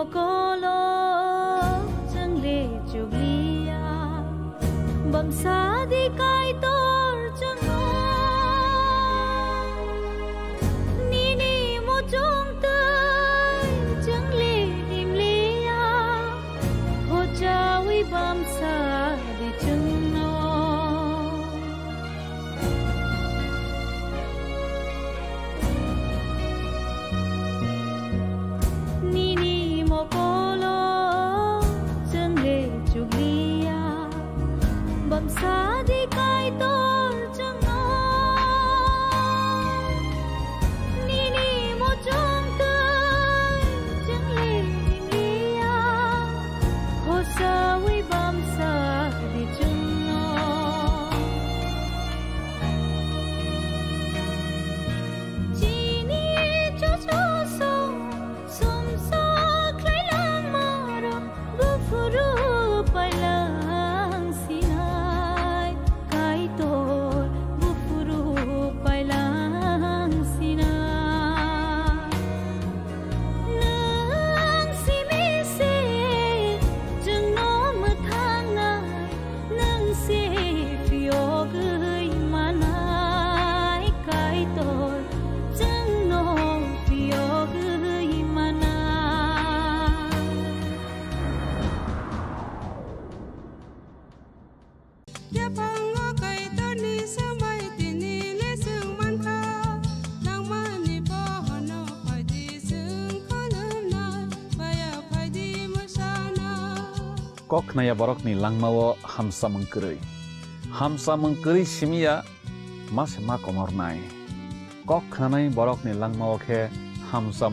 mokolo jangle juglia bam sadi kai tor jango nini mo jong tai jangle himlia ho jawi bam sadi jango mokolo jangle juglia bam sadi kai tor jango nini mo jong tai jangle himlia ho sawi bam sadi jango jini cho cho so som sa Furu pailang sinai kai tor bufuru pailang sinai nang simi se jeng nom thang nai nang se fio gơi manai kai tor jeng nom fio gơi manai kok naya borok ni langmawo hamsa mengkeri simia mas ma komor nai kok nanai borok ni langmawo ke hamsa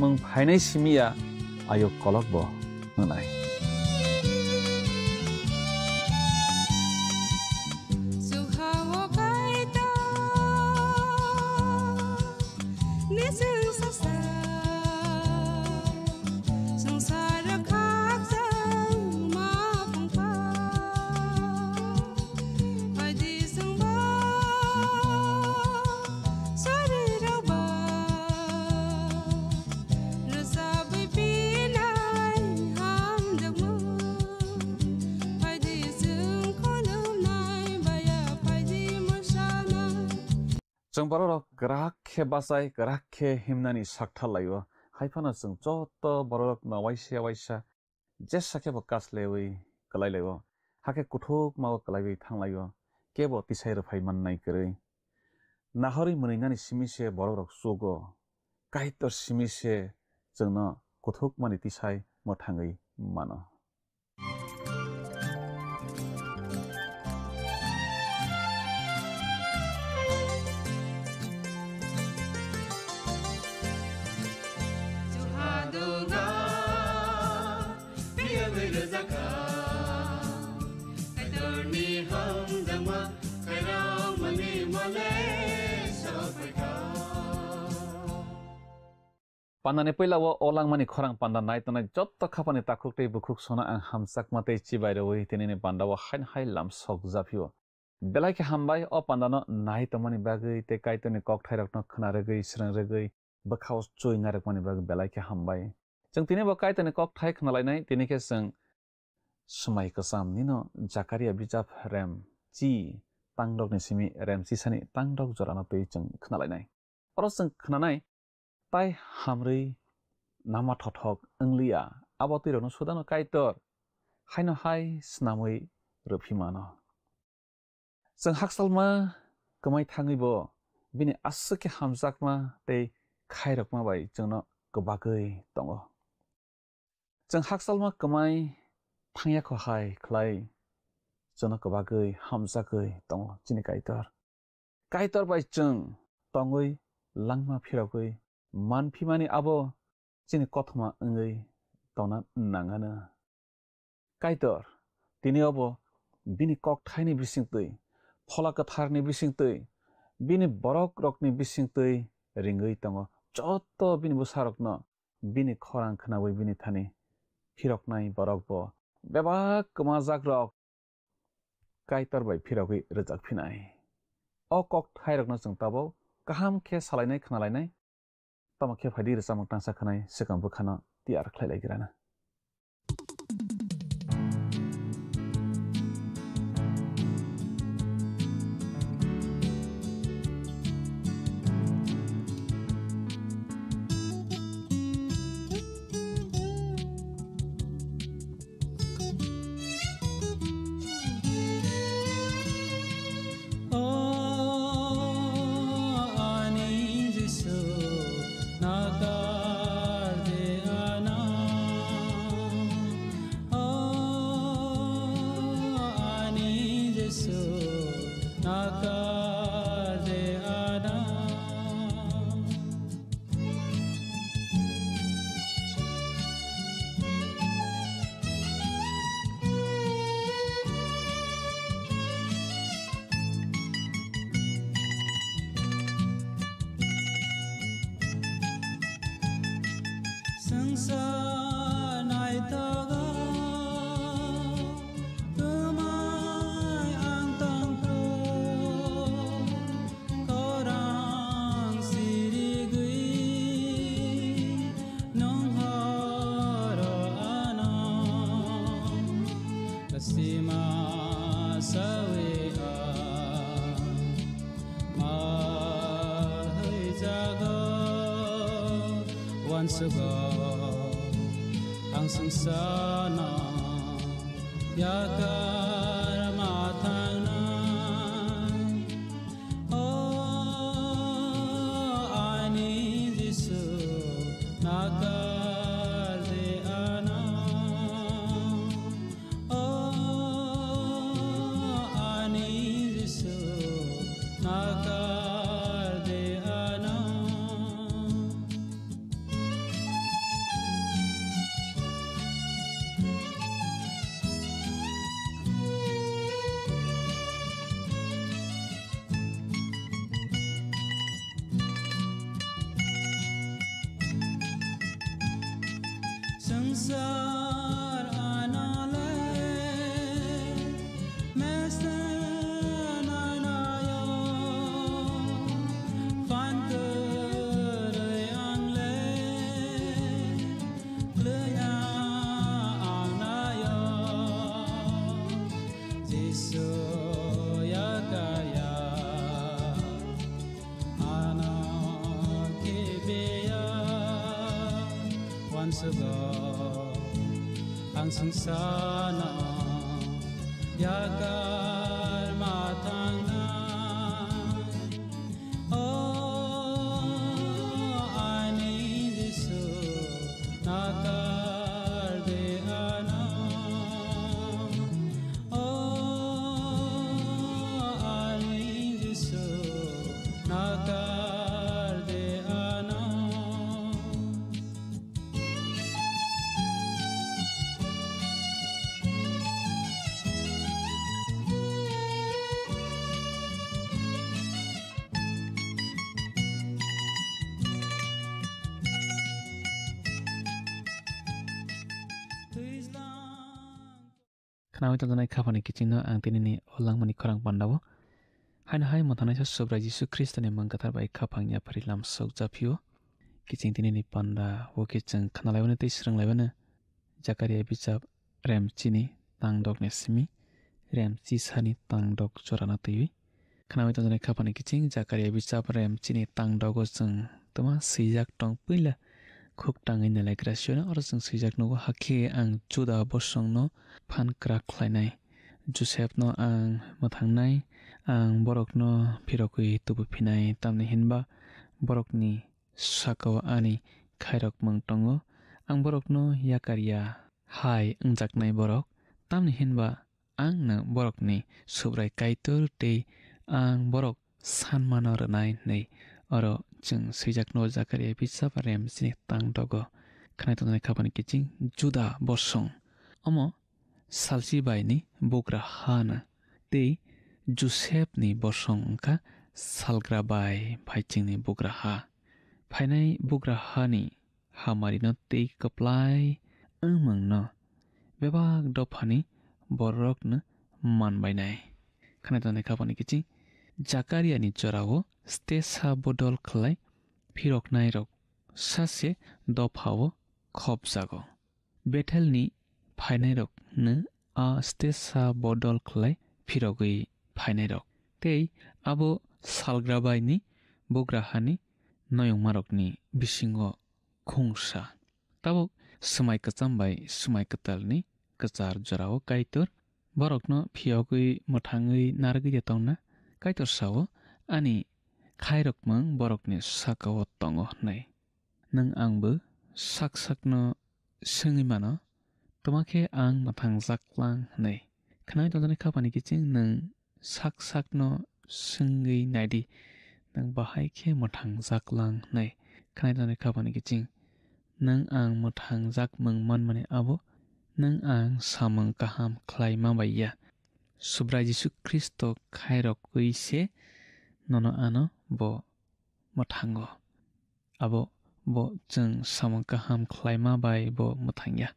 mengphainai simia ayo kolok bo nai जों borok gerak basai gerak himnani sakthal layo haifana जों joto borok na waisa jesa ke bokas lewi kalai lewo hake kuthuk mawo kalai thanglayo kebo tisai rphai mannai kere nahori muninani simise borok sugo kaitor simise जोंनो kuthuk mani tisai mothangai mano Pandane pela wo olang mani khorang pandan nai tona jotta khapani takhuk tei bukhuk sona ang hamsak matei chibai roi tinini panda wo hain hai lam sok japio belai ke hambai o pandano nai tomani bagai te kaitoni kok thairok no khna regei srang regei bakhaw choi narak mani bag belai ke hambai jeng tini bo kaitoni kok thai khna lainai tini ke jeng smai kasam nino jakaria bijap rem chi tangdok ni simi rem chi sani tangdok jorana tei jeng khna lainai oro jeng khna nai tai hamrei nama thothok anglia aboti rono sudano kaitor haino hai snamoi rphimano jeng haksalma kamai thangi bo bini assuke hamjakma tei khairokma bai jengno kobagoi tongo jeng haksalma kamai thangya kho hai khlai jengno kobagoi hamjakoi tongo chini kaitor bai jeng tongoi langma phirogoi manphimani abo chini kothma angei tona nangana kaitor tini abo bini kok thaini bisingtui phola katharni bisingtui bini borok rokni bisingtui ringei tongo joto bini busarokno bini khorang khnawai bini thani phiroknai borok bo bebak kamajak rok kaitor bai phirogui rejak phinai o kok thairokno jeng tabo kaham khe salainai khnalainai tama khe phaidir samang tang sakhanai sekam bukhana tiar khlai girana once ago ang sangsana yakar matang nai I need you nakar de ana I need you nakar de ana संसार आनाले मेसन आनायो fanker angle klya anayo jisu yakaya ana kebeya once ago ang sangsana yakar matang nai I need you nakar de ana I need you nakar de ana Kanawi tantanai khapani kichingno ang tinini olangmani khorang pandawo haina hai mathanai sa sobra Jisu Kristoni mangkathar bai khapangya pharilam sokjaphiyo kiching tinini panda wo kiching khanalaibane tei sranglaibaine Zakaria bichap rem chini tangdok ne simi rem chi sani tangdok chorana teiwi kanawi tantanai khapani kiching Zakaria bichap rem chini tangdogo jeng toma sijak tong puila khuk tangai nalai grasiona oro jeng sijak nogo hakhi ang Juda bosongno phan krak khlainai Joseph no ang mathangnai ang borokno phirokui tubu phinai tamni hinba borokni sakao ani khairok mangtongo ang borokno Zakaria hai angjaknai borok tamni hinba ang na borokni subrai kaitor tei ang borok sanmano rnai nei oro jeng sijakno Zakaria bichap rem chini tangdogo khanai tongnai khapani kiching Juda bosong omo salsi baini bogra hana tei Joseph ni bosong angka salgra bai phaiching ni bogra ha phainai bogra ha ni hamari no tei kaplai amang no bebak dofani borok no manbainai khanai tongnai khapani kiching Zakaria ni jorao stesa bodol khlai phirok nai rok सासे दफाओ खबजागो बेथेलनि फायनाय रक नो आ स्टेसा बदल खलाय फिरगै फायनाय रक तै आबो सालग्राबायनि बग्राहानि नयं मारकनि बिसिङो खुंसा ताबो समाय कचामबाय समाय कतालनि कचार जराव काइतर बरकनो फियगै मथाङै नारगै देतावना काइतर सावो आनि खायरकमों बरकनि साकाव तंगो नै नों आंबो साक साकनो सोङिमानो तमाखे आं मथां जाक्लां नै खनाय तंजानाय खापानि किचिं नों साक साकनो सोङै नायदि नों बाहायखे मथां जाक्लां नै खनाय तंजानाय खापानि किचिं नों आं मथां जाकमों मन माने आबो नों आं सामों काहाम ख्लाय माबाया सुब्रा जिसु ख्रिस्ट खायरक गैसे ननो आनो बो मथांगो आबो बो जों सामों काहाम ख्लाय माबाय बो मथांया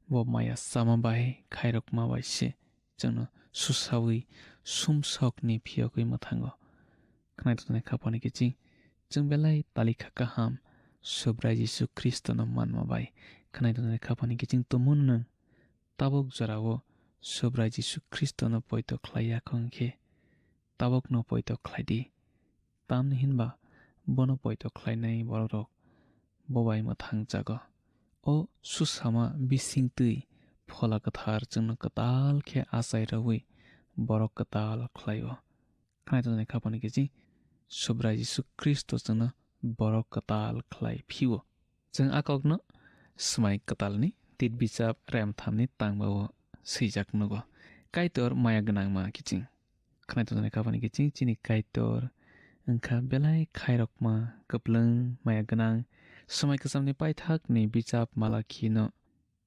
बो माया सामाबाय खायरक माबाय से जोंनो सुसावै सुमसकनि फियगै मथांगो खनाय तंजानाय खापानि किचिं जों बेलाय तालिखा काहाम सुब्रा जिसु ख्रिस्ट न मान माबाय खनाय तंजानाय खापानि किचिं तुमुन नों ताबक जरावो सुब्रा जिसु ख्रिस्ट न पयतो ख्लाया खंखे ताबक न पयतो ख्लायदि तामनि हिनबा बनो पयतो ख्लायनाय बरक बबाय मथां जागो ओ सुसामा बिसिंतै फला कथार जोंनो कताल खे आसाय रवै बरक कताल ख्लायो खनाय तंजानाय खापानि किचिं सुब्रा जिसु ख्रिस्ट जोंनो बरक कताल ख्लाय फिवो जों आकगनो समाय कतालनि तित बिजाब रेम थामनि तांबावो सैजाक नगो काइतर माया गोनां मा किचिं खनाय तंजानाय खापानि किचिं चिनि काइतर ओंखा बेलाय खायरकमा कप्लों माया गोनां समाय कसामनि पाइथाकनि बिजाब मालाखिनो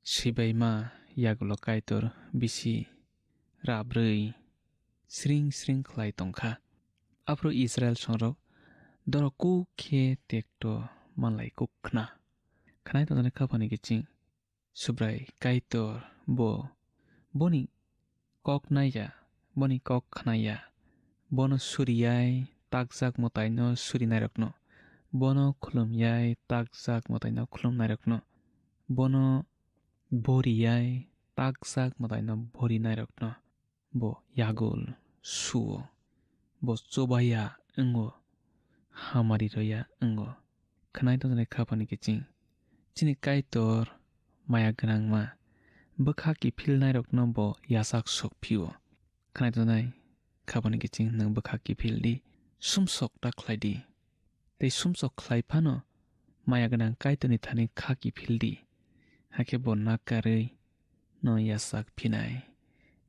सिबायमा यागुलो काइतर बिसि राब्रै स्रिं स्रिं ख्लाय तंखा आफ्रो इजराइल संरक दरकु खे टेक्टो मालाय कुखना खनाय तंजानाय खापानि किचिं सुब्राय काइतर बनि कक नाया बनि कक खनाया बनो सुरियाय ताकजाक मतायनो सुरि नायरकनो बनो खुलुमयाय ताकजाक मतायनो खुलुम नायरकनो बनो बोरियाय ताकजाक मतायनो बोरि नायरकनो बो यागुल सुओ बो चोबाया अंगो हामारि रया अंगो खनाय तंजानाय खापानि किचिं चिनि काइतर माया गोनां मा बखाकि फिल नायरकनो बो यासाक sok फिवो खनाय तंजानाय खापानि किचिं नों बखाकि फिलदि सुमसक ता ख्लायदि तै सुमसक ख्लायफानो माया गोनां काइतरनि थानि खाकि फिलदि हाके बो नाकारै न यासाक फिनाय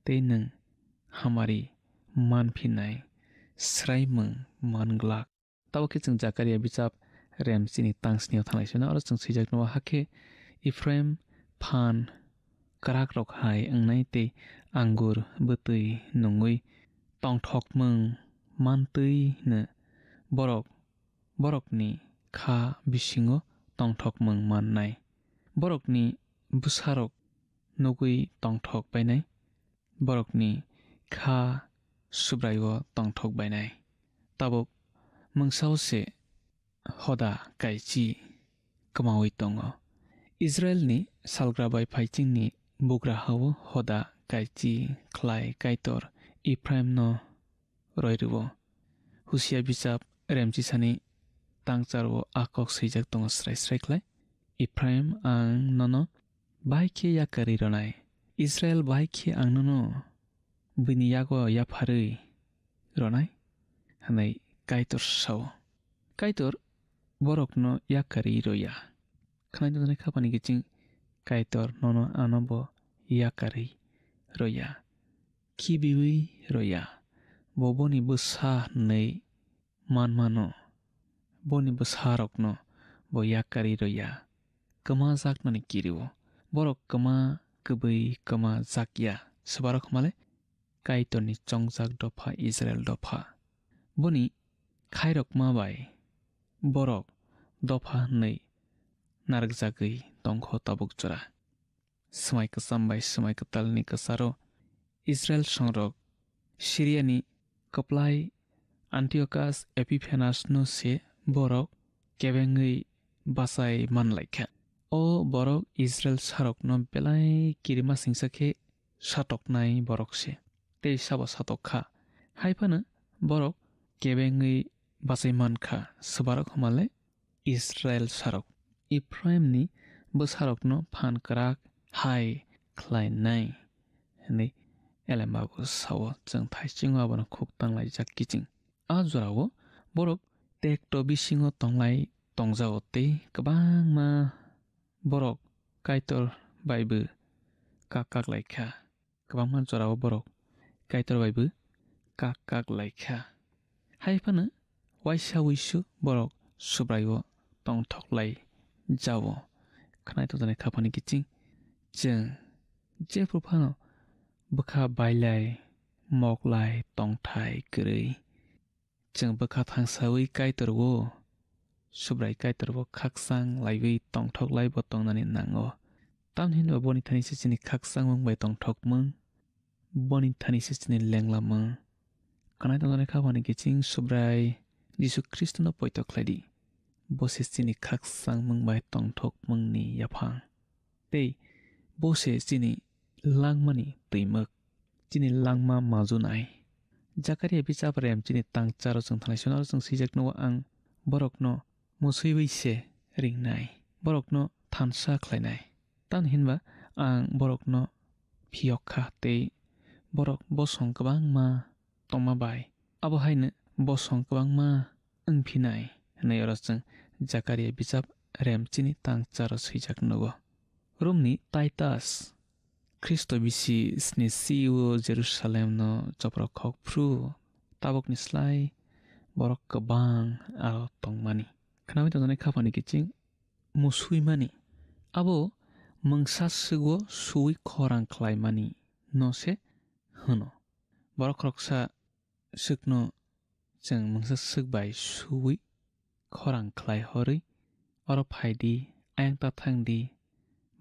तै नों हामारि मान फिनाय स्रायमों मानग्लाक तावके जों जाकारिया बिजाब रेम चिनि तांसनियाव थांनायसोना आरो जों सैजाकनो हाके इफ्राइम फान काराक रक हाय अंनाय तै आंगुर बतै नङै तंथकमों मानतै नो बरकनि खा बिसिङो तंथकमों माननाय बरकनि बुसारक नगै तंथक बायनाय बरकनि खा सुब्रायो तंथक बायनाय ताबक मोंसावसे हदा कायची कमावै तंगो इजराइलनि सालग्राबाय फाइचिंनि बुग्राहावो हदा कायची ख्लाय काइतर इफ्राइम न रयरुवो हुसिया बिजाब रेमचिसानि तांचारवो आकक सैजाक तंगो स्राय स्राय ख्लाय इफ्राइम आं ननो बायखे याकारि रनाय इजराइल बायखे आं ननो बिनि यागो याफारै रनाय हानाय काइतर साव काइतर बरकनो याकारि रया खनाय तंजानाय खापानि किचिं काइतर ननो आनबो याकारि रया किबिबै रया बनि बसा नै मानमानो बनि बसारकनो बो याकारि रया कमा जाकनानि किरिवो बरक कमा कबै कमा जाकिया सबारक माले काइतरनि चंजाक दफा इजराइल दफा बनि खायरक माबाय बरक दफा नै नारगजागै तंखो ताबुक जरा समाय कसामबाय समाय कतालनि कसारो इजराइल संरक सिरियानि कप्लाय आन्टियोकास एपिफेनास नो से बरक केबेङै basai manlaikha o borok Israel sarokno belai kirima singsakhe satoknai borokse tei sabo satokha haifano borok kebengui basai mankha sbarok hamale Israel sarok Ephraimni bosarokno phan krak hai khlainai ni elemago sawo jeng thaising abono khuk tanglai jak kiching a jorao borok tekto bisingo tonglai tongjao tei kwbangma borok kaitor baibu kakak laikha kwbangma jorao borok kaitor baibu kakak laikha haifano waisa wisu borok subraio tongthoklai jao khnai to jane khapani kiching jeng jephru phano bukha bailai moklai tongthai kwrui jeng bukha thangsawi kaitorwo subrai kaitorwo khaksang laiwi tongthoklai bo tongnani nango tamhinba boni thani sichini khaksang mungbai tongthokmung boni thani sichini lenglamung khnai to jane khapani kiching subrai Jisu Kristo no poitoklaidi bose chini khaksang mungbai tongthokmungni yaphang tei bose chini langmani tuimuk chini langma majunai Zakaria bichap rem chini tangcharo jeng thanai sonaro jeng sijakno ang borokno musuiwise ringnai borokno thansa khlainai tan hinba ang borokno phiyokha tei borok bosong kwbangma tongma bai abo haino bosong kwbangma wngphinai hinai oro jeng Zakaria bichap rem chini tangcharo sijaknogo Romni Titus Kristo bisi sni CEO Jerusalem no chopro khokphru tabokni slai borok kwbang aro tongmani khnami tonjani khapani kiching musuimani abo mungsa sugo sui khorang khlaimani no se hono borok roksa sukno jeng mungsa sukbai sui khorang khlai horui oro phaidi ayang ta thangdi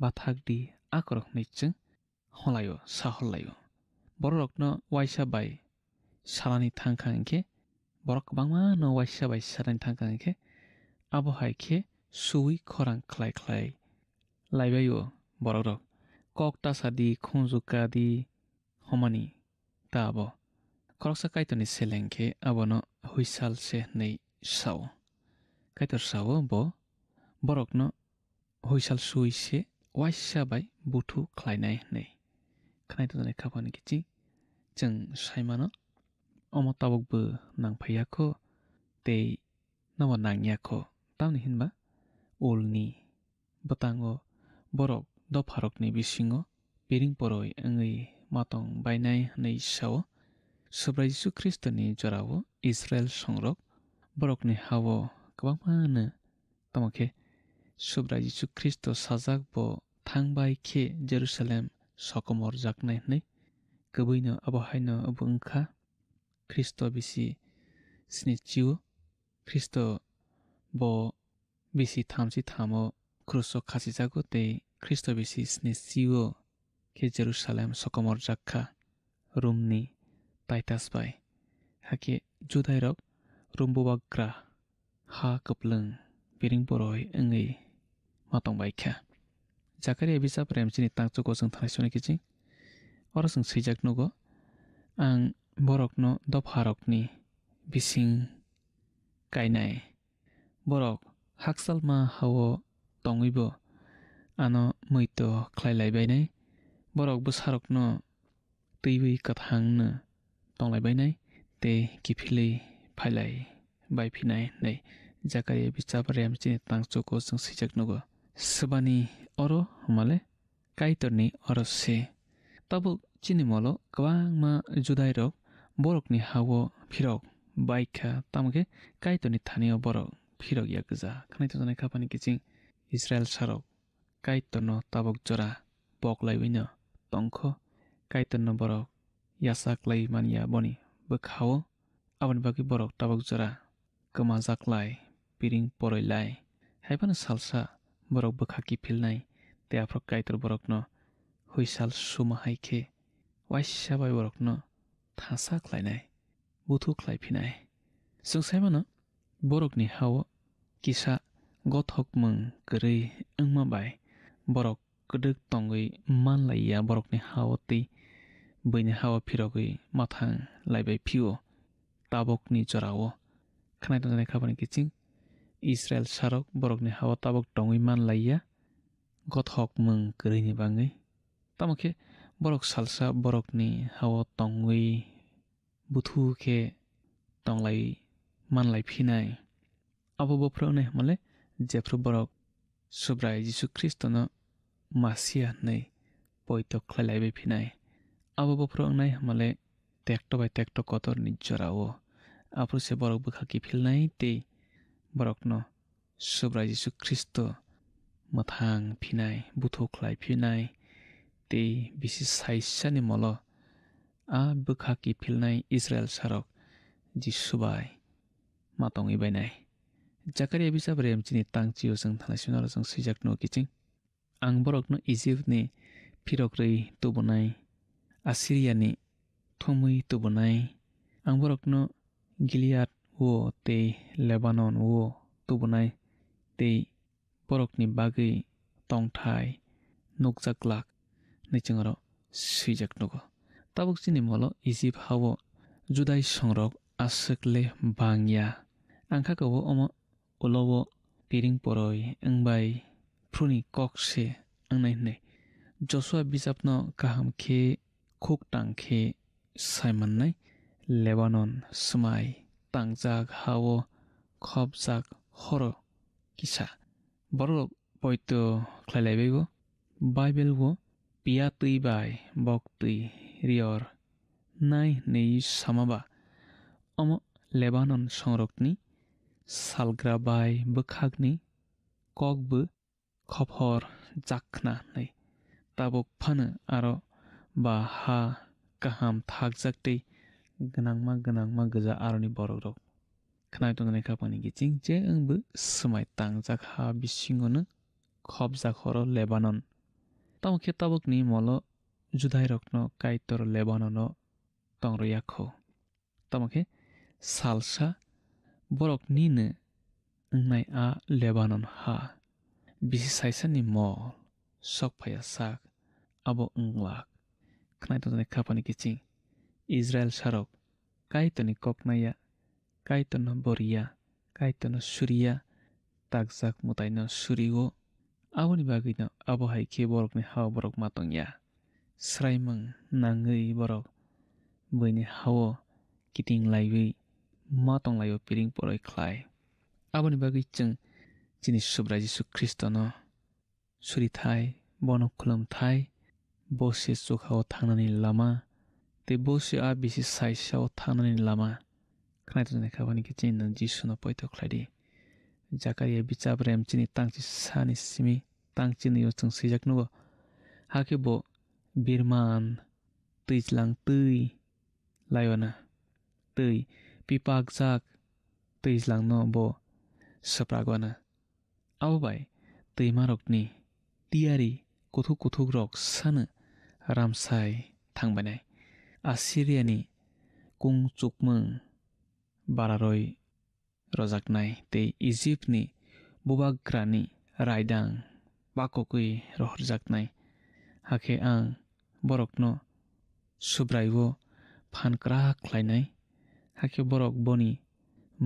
bathakdi akorok nichung holayo saholayo borokno waisa bai salani thangkhang khe borok bangma no waisa bai salani thangkhang khe abo hai khe sui khorang khlai khlai laibayo borok kok tasadi khonjuka di homani tabo koroksa kaitoni selengkhe abono huisal se nei sao kaitor sao bo borokno huisal sui se waisa bai buthu khlainai nei khnai to jane khapani kichi jeng saimano omo tabokbo nangphaiya tei nabo nangyakho tamni hinba ulni butango borok dopharokni bisingo piring poroi wngwi matong bainai nei sao subrai Jisu Kristo ni jorao Israel songrok borokni hawo kwbangma tamokhe subrai Jisu Kristo sajak bo thangbai khe Jerusalem sokomor jaknai hnai kubuino abo haino abo wngkha Kristo bisi sini jiwo Kristo bo bisi thamsi thamo kruso khasijago tei Kristo bisi sini jiwo khe Jerusalem sokomor jakha Romni Titus bai hake Judai rok Rumbubagra ha kuplung piring poroi wngwi matongbai kha Zakaria bichap rem chini tangchuko jeng thanai soni kiching oro jeng swijaknogo ang borokno dopharokni bising kainai borok haksalma hawo tongwibo ano muito khlailaibainai borok bwsarokno twiwi kathangno tonglaibainai tei kiphilwi phailai baiphinai nei Zakaria bichap rem chini tangchuko jeng swijaknogo swbani oro hamale kaitorni oro se tabuk chini molo kwbangma Judai rok borokni hawo phirok baikha tamokhe kaitorni thaniyo borok phirok yakja khnai to janai khapani kiching Israel sarok kaitorno tabuk jora boklaiwino tongkho kaitorno borok yasaklai mania boni bwkhao aboni bagwi borok tabuk jora kwmajaklai piring poroilai haibano salsa borok bwkhaki philnai tei afrok kaitor borokno huisal suma haikhe waisa bai borokno thasa khlainai buthu khlaiphinai जों साइमानो बरकनि हाव किसा gothok mung gri engma bai borok kedek tongui man laiya borok ni hawati bini hawa phirogui mathang laibai phio tabok ni jorao khnai tonjani khabani kiching Israel sarok borok ni hawa tabok tongui man laiya gothok mung gri ni bangai tamokhe borok salsa borok ni hawa tongui buthu khe tonglai manlai phinai abo bophronai male jefru borok subrai Jisu Kristo no Masia nei poito khlailai bai phinai abo bophronai male tekto bai tekto kotor ni jorao apro se borok bukha ki philnai te borok no subrai Jisu Kristo mathang phinai buthu khlai phinai te bisi saisa ni molo a bukha ki philnai Israel sarok Jisu bai matongi bainai Zakaria bisa brem chini tangchio jeng thanai jeng sijak no kiching ang borok no Egypt ni phirokrei tubunai Assyria ni thomui tubunai ang borok no Gilead wo te Lebanon wo tubunai te borok ni bagui tongthai nukjaklak nichingaro sijak nugo tabuk chini molo Egypt hawo Judai songrok asakle bangya angkha ko omo ulowo piring poroi engbai pruni kokse angnai nei Joshua bisapno kaham khe khuk tang khe Simon nai Lebanon smai tangjak hawo khopjak horo kisa borok poito khlailai baibo Bible wo pia tui bai bok tui rior nai nei samaba omo Lebanon songrokni salgra bai bukhakni kokbu khophor jakkhna nei tabok phano aro ba ha kaham thakjaktei ganangma gja aroni borok rok khnai tongnai khapani kiching je angbu smai tangjak ha bisingono khopjak horo Lebanon tamokhe tabokni molo Judai rokno kaitor Lebanon tongro yakho tamokhe salsa borok nine ngnai a Lebanon ha bisi saisa ni mol sokphaya sak abo nglak khnai tonjani khapani kiching Israel sarok kaitoni koknaya kaitono boria kaitono suriya takjak mutaino surigo aboni bagui no abo hai khe borok ni hawa borok matongya sraimang nangui borok buini hawo kiting laiwi matong layo piring poroi khlai aboni bagui cheng chini subrai Jisu Kristo no suri thai bono khulum thai bose chukhao thangnani lama te bose a bisi saisao thangnani lama khnai tonjani khabani kiching nang Jisu no poito khlaidi Zakaria bichap rem chini tangchi sani simi tangchini yo cheng sijak nugo hake bo birman twijlang tui layona tui pipak jak twijlang no bo sapragwana abo bai twimarokni tiari kuthuk rok sana ramsai thangbanai Assyria ni kung chukmung bararoi rojaknai te Egypt ni bubagrani raidang bakokui rohorjaknai hake ang borokno subraiwo phankra khlainai hake borok boni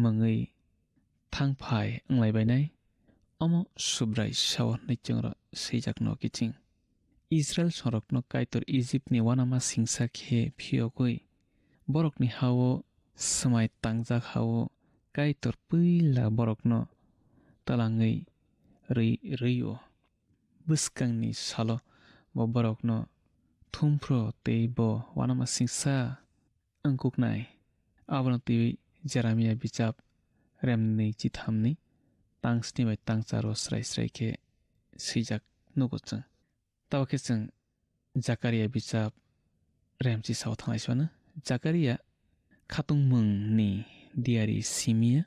mangui thangphai anglaibainai omo subrai saw nichengro seijakno kiching Israel sorokno kaitor Egypt ni wanama singsa khe phiokui borokni hawo smai tangjak hawo kaitor puila borokno talangui ryo buskangni salo bo borokno thumpro teibo wanama singsa angkuknai abono tiwi Jeremiah bichap remni chithamni tangsni bai tangcharo srai khe sijak nugo chang tabakhe chang Zakaria bichap remchi saw thangai swana Zakaria khatungmung ni diari simia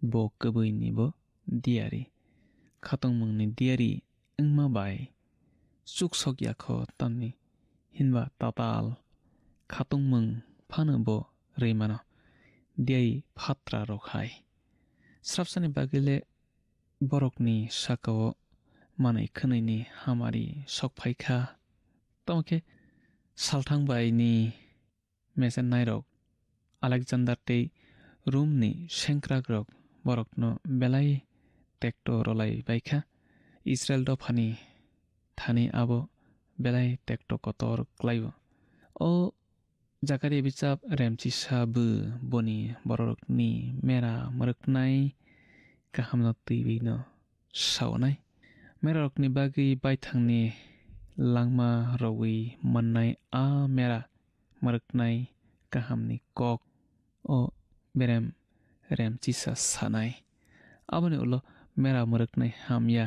bo kabui ni bo diari khatungmung ni diari engma bai chuksok yakho tamni hinba tatal khatungmung phano bo reimano diai phatra rokhai srapsani bagile borokni sakao manai khwnaini hamari sokphaikha tamokhe salthang bai ni mesen nairok Alexander tei Rome ni sengkragrok borokno belai tekto rolai baikha Israel dophani thani abo belai tekto kotor klaio o Zakaria bichap remchi sabu boni borokni mera mruknai kahamno tibino sawnai merarokni bagi baithangni langma rowi mannai a mera mruknai kahamni kok o berem remchisa sanai aboni ulo mera mruknai hamya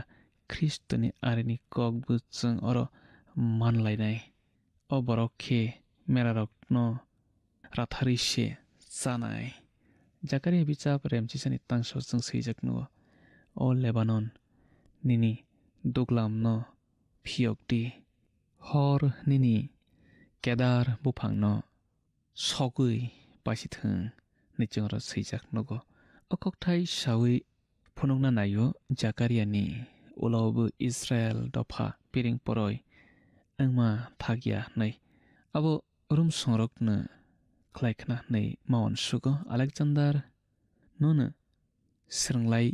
Kristoni arini kok bu chung oro manlainai o borokhe merarokno rathari se sanai Zakaria bichap remchisani tangso chung seijakno o Lebanon nini duglamno phiokti hor nini kedar buphangno sogui pasithung nichongra seijaknogo okokthai sawi phunukna nayo Zakaria ni ulobu Israel dopha piring poroi angma thagya nei abo rum songrokno khlaikna nei mawan sugo Alexander nono srwnglai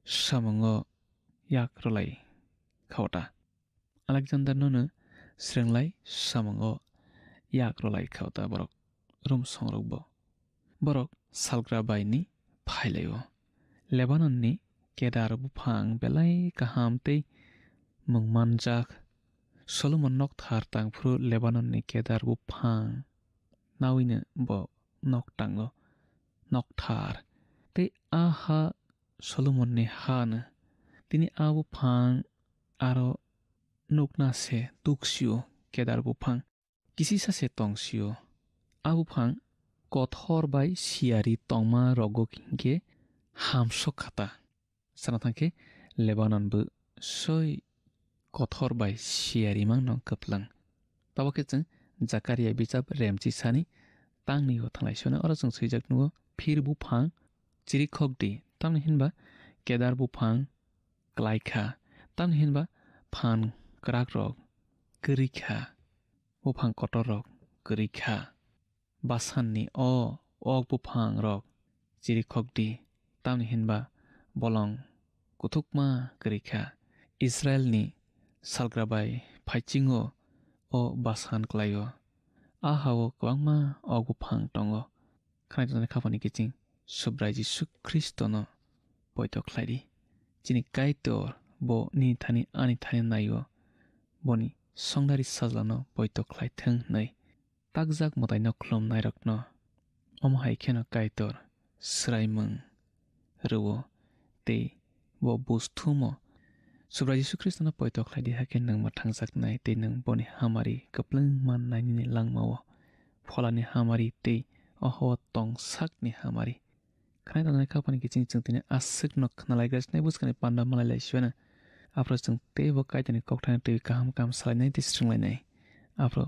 samungo yak rolai khawta Alexander nono srwnglai samungo yak rolai khawta borok rum songrokbo borok salgra baini phailayo Lebanon ni kedar buphang belai kaham tei mungmanjak Solomon nok thar tangphru Lebanon ni kedar buphang nawine bo nok tango nok thar tei aha Solomon ni han tini abu phang aro nukna se tuksio kedar buphang kisisa se tongsio abu phang kothor bai siari tongma rogo kingke hamsok khata sanathangke Lebanon bu soi kothor bai siari mang nong kaplang tabake chung Zakaria bichap remchi sani tangni ho thanglai sona ora chung suijak nuo phir buphang chirikhokdi tamni hinba kedar buphang klaikha tamni hinba phan krak rok krikha buphang kotor rok krikha basanni o ok buphang rok chirikhokdi tamni hinba bolong kuthukma krikha Israel ni salgrabai phaichingo o basan klaio ahao kwangma ok buphang tongo khaitane khapani kiching subrai Jisu Kristono poito khlaidi chini kaitor bo ni thani ani thani nayo boni songnari sajlano poito khlaithang nei takjak motaino khlum nairokno omhai kheno kaitor sraimung ruwo te bo busthumo subrai Jisu Kristono poito khlaidi haken nang mathang nai te nang boni hamari kaplang man naini ni langmao pholani hamari te oho tong sakni hamari khai tanai khapani kiching chungtini asuk nok khnalaigas nei buskani panda malalai shwana afro chung te bo kaitani kokthang te kaham kam salainai te stringlai afro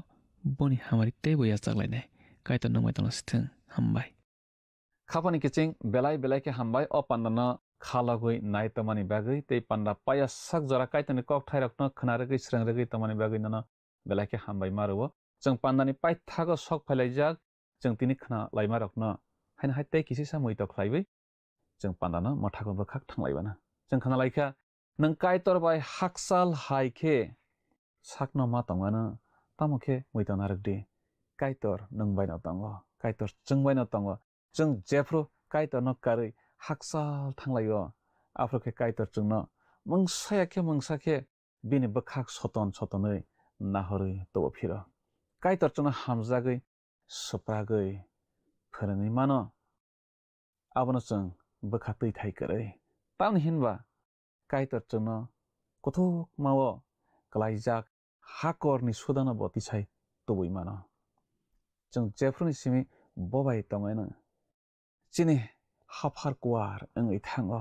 boni hamari te bo yachaklai nai kaito nangmai tang sthung hambai khapani kiching belai ke hambai o pandana khalagui nai tamani bagui te panda paya sak jora kaitani kokthai rokno khnaragui srangragui tamani bagui nana belai ke hambai maruo chung pandani paithago sok phailaijak chung tini khna laima rokno hain hai te kisi sa moi to khlaibai chung pandana mathako bakhak thanglaibana chung khana laika nang kaitor bai haksal haikhe sakno ma tongana tamokhe moi to narukdi kaitor nang bai na tongo kaitor chung bai na tongo chung jefru kaitor no karui haksal thanglaio afroke kaitor chungno mungsakhe bini bakhak sotonoi nahorui tobo phiro kaitor chungno hamjagui supragui phorani mano abono chung bakha tui thai karai tamni hinba kaitor chungno kothok mao klaijak hakor ni sudana boti sai tobui mano chung jefruni simi bobai tongaina chini hafar kwar angui thango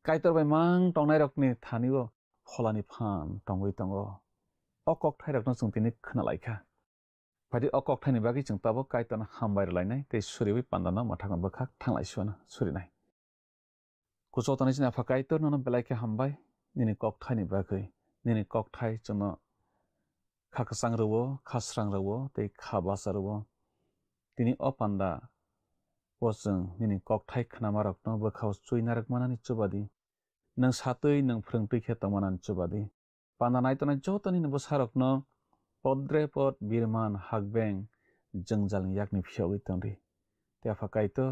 kaitor bai mang tongnai rokni thanio pholani phan tongui tongo okok thai rokno chung tini khna laika phadi okok thani bagi chung tabo kaitor hambai lainai te suriwi pandana mathakon bakhak thanglai suana surinai kuso tani sina fakai to nono belai ke hambai nini kok thai ni bagai nini kok thai chono khakasang rawo khasrang rawo te khabasa rawo tini opanda wasung nini kok thai khnama rokno bakhaw chuinarak manani chubadi nang satui nang phrungtui khe tamanan chubadi panda nai to nai jotani ni bosarokno podre pod birman hakbeng jengjal yakni phiogui tongri te fakai to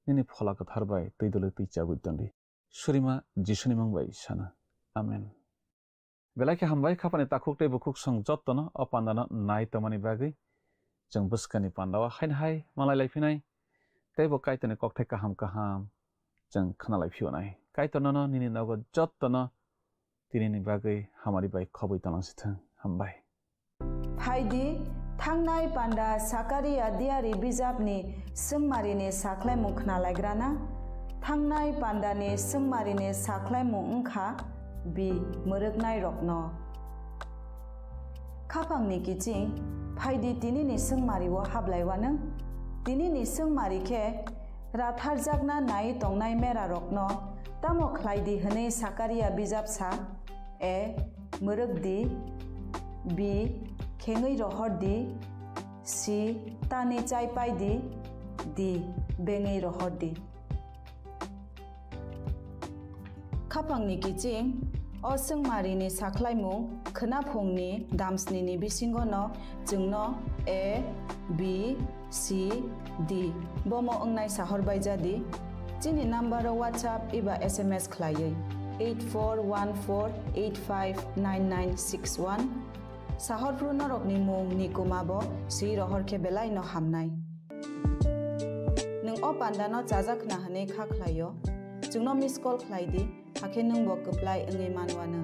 nini phola ka tharbai tuidole tui chabui tongri surima jisuni mangbai sana amen belai ke hambai khapani takhuk te bukuk song jottono opandano nai tomani bagui jeng buskani pandawa hain hai malai laifinai tebo kaitone kokthai kaham jeng khnalai phionai kaitono nini nago jottono tinini bagui hamari bai khobui tanangsithang hambai Haidi thangnai panda Sakariya diari bijapni sungmarini saklaimung khnalaigrana thangnai pandani sungmarini saklaimung ungkha bi muruknai rokno khapangni kiching phaidi tinini sungmariwo hablaiwano tinini sungmari khe ratharjakna nai tongnai mera rokno tamo khlaidi hne Sakariya bijapsa e murukdi bi khengui rohordi si tani chaipaidi di bengei rohordi khapangni kiching o sungmarini saklaimung khnaphongni damsnini bisingono jungno a b c d bomo ongnai sahorbai jadi chini number whatsapp iba sms khlaiei 8414859961 Sahor Prunorok ni mung ni kumabo si rohor ke belai no hamnai. Nung o pandano jajak na hane kha khlayo. Jungno miss call khlai di hake nung bo apply ngai manwana.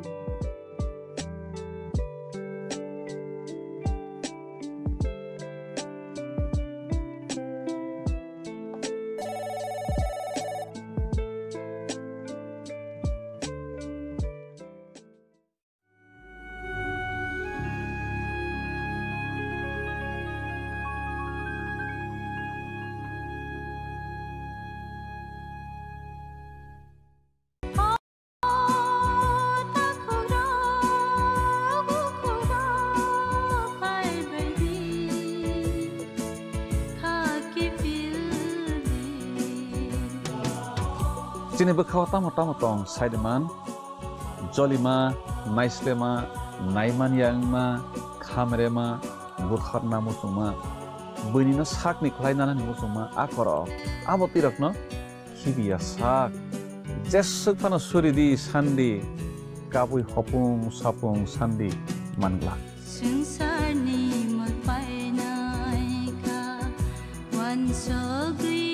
Chini bakhaw tamo tong Saideman Jolima Naislema Naiman Yangma Khamrema Bukharna Musuma Bunino sakni khlainana ni musuma akoro aboti rokno khibiya sak jesuk pano suridi sandi kabui hopung sapung sandi mangla Sungsarni magpainay ka wansogui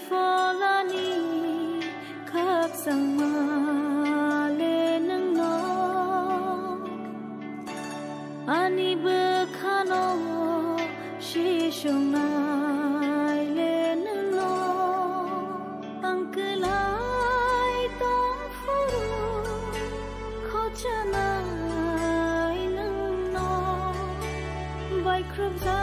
folani khap sang ma le nang no ani be khano shi shong nai le nang no angklai tong furu kho chanai nang no bai khrap za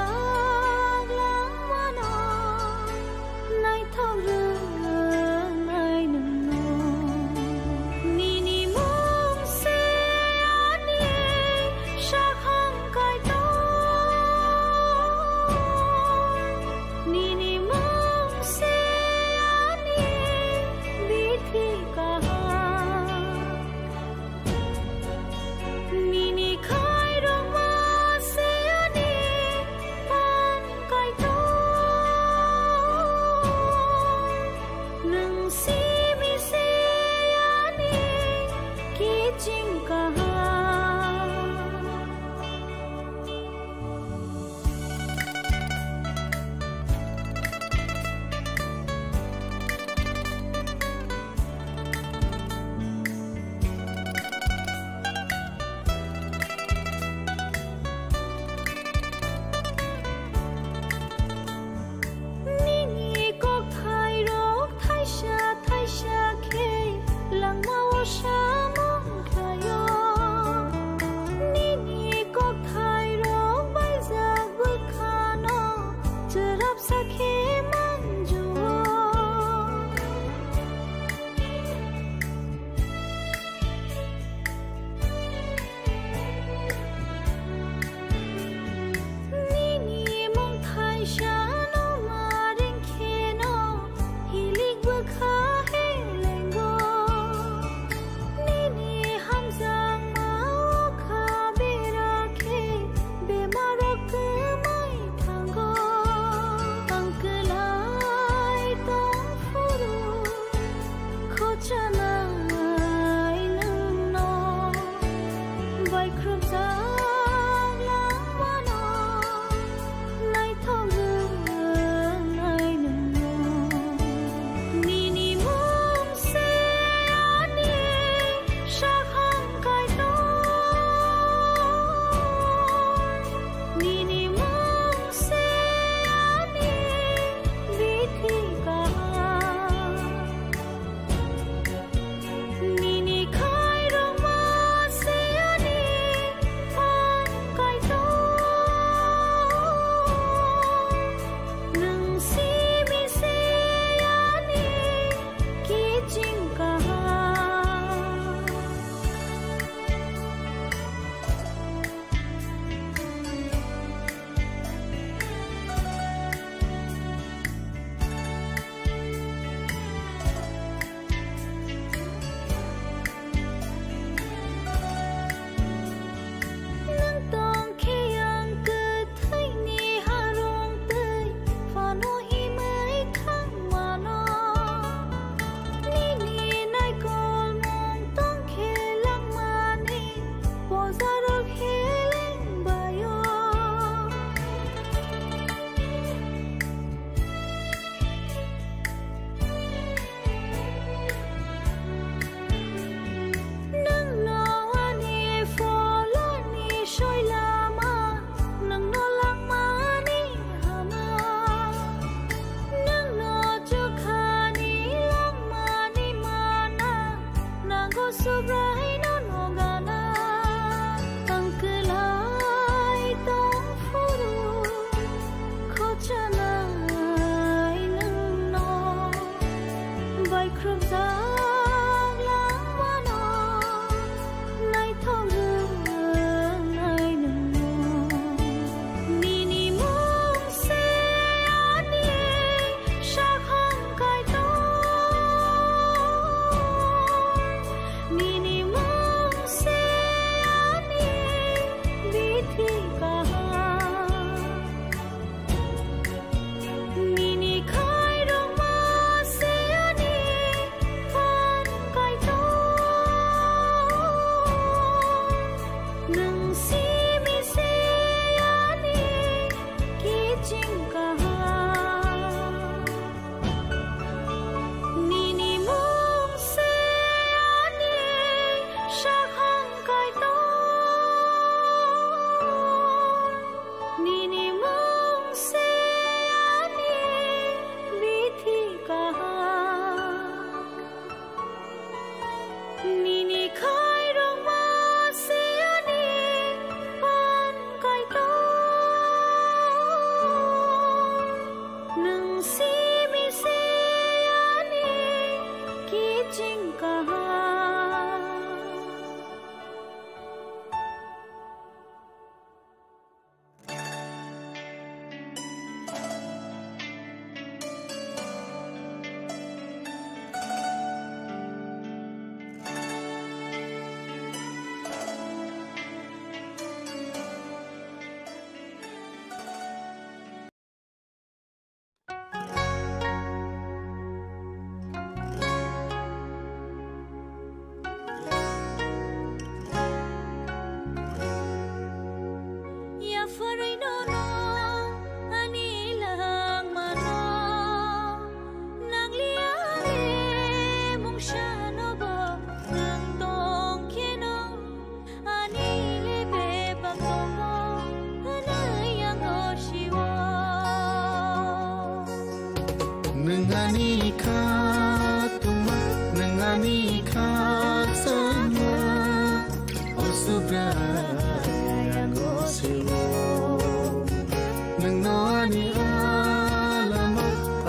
nengani khak tuma nengani khak sama osubra yang osilo nengani alama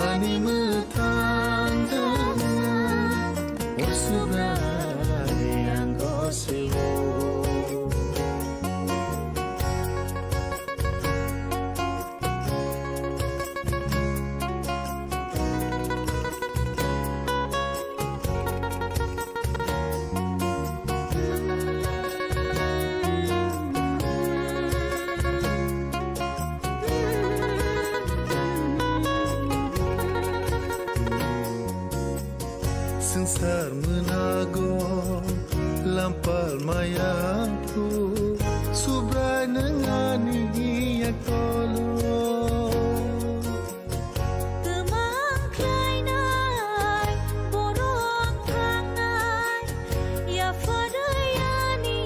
ani mutang osubra yang osilo Sensar menago lampal mayampu subrai nengani yak tolo Temang kleinai borong tangai ya fadayani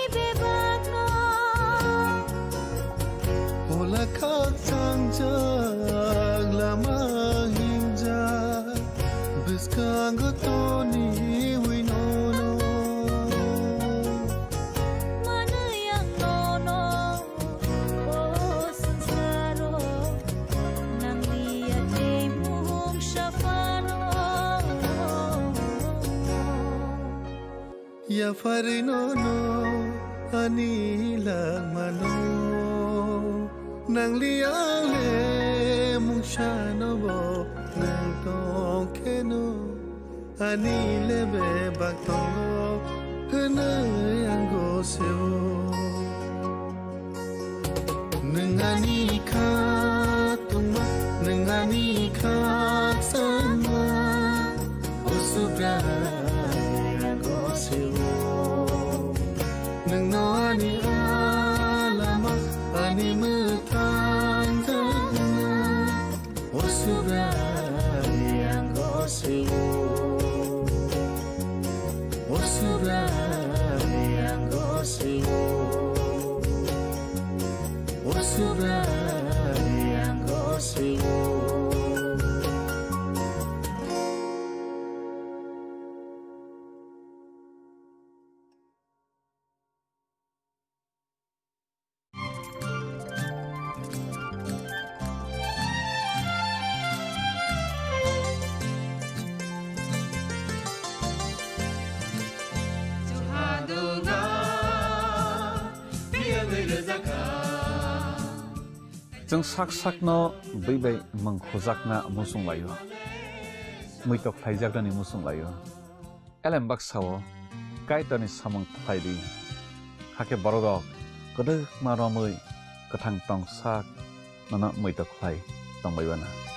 bebagno Ola kak sangjang lama hinja Biskang gotoni winono Mana yang nono oh sensaro nang liat muhung syafano Ya farinono anila mano Nang liang le mung shano bo nang tong keno anile be bak tongo hene yang go seo nengani khak tuma nengani khak sama osubra yang go seo nengani alama ani mutang osubra yang go seo osubra yang go seo osubra yang go seo Jeng sak-sakno bai mengkhojakna musung layo muitok thaijagdani musung layo elem baksao kaitani samung thaidi hake borodok kodok maromui kathang tong sak nana muitok thlai tongbaibana